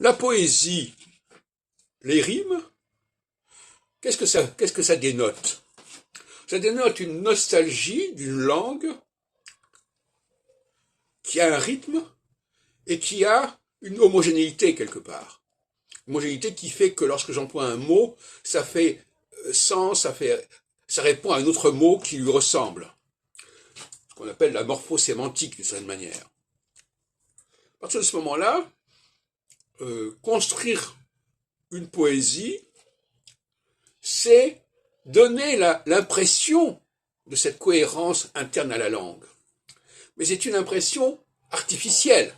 La poésie, les rimes, qu'est-ce que ça dénote? Ça dénote une nostalgie d'une langue qui a un rythme et qui a une homogénéité quelque part. Homogénéité qui fait que lorsque j'emploie un mot, ça fait sens, ça répond à un autre mot qui lui ressemble. Ce qu'on appelle la morphosémantique d'une certaine manière. À partir de ce moment-là, construire une poésie, c'est donner l'impression de cette cohérence interne à la langue. Mais c'est une impression artificielle.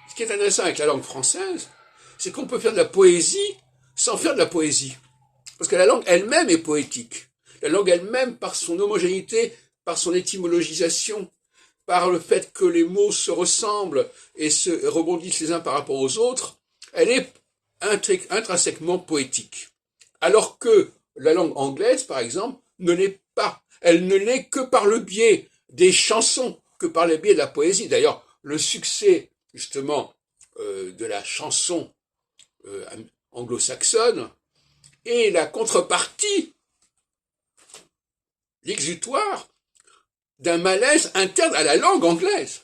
Ce qui est intéressant avec la langue française, c'est qu'on peut faire de la poésie sans faire de la poésie. Parce que la langue elle-même est poétique. La langue elle-même, par son homogénéité, par son étymologisation, par le fait que les mots se ressemblent et se rebondissent les uns par rapport aux autres, elle est intrinsèquement poétique. Alors que la langue anglaise, par exemple, ne l'est pas. Elle ne l'est que par le biais des chansons, que par le biais de la poésie. D'ailleurs, le succès, justement, de la chanson anglo-saxonne est la contrepartie, l'exutoire d'un malaise interne à la langue anglaise.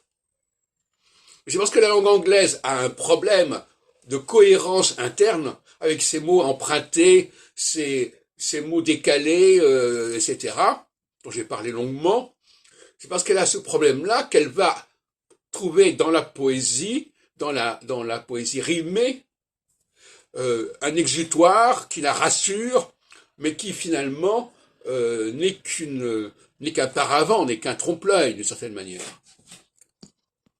C'est parce que la langue anglaise a un problème de cohérence interne avec ses mots empruntés, ses mots décalés, etc., dont j'ai parlé longuement. C'est parce qu'elle a ce problème-là qu'elle va trouver dans la poésie, dans la poésie rimée, un exutoire qui la rassure, mais qui finalement n'est qu'un paravent, n'est qu'un trompe-l'œil d'une certaine manière.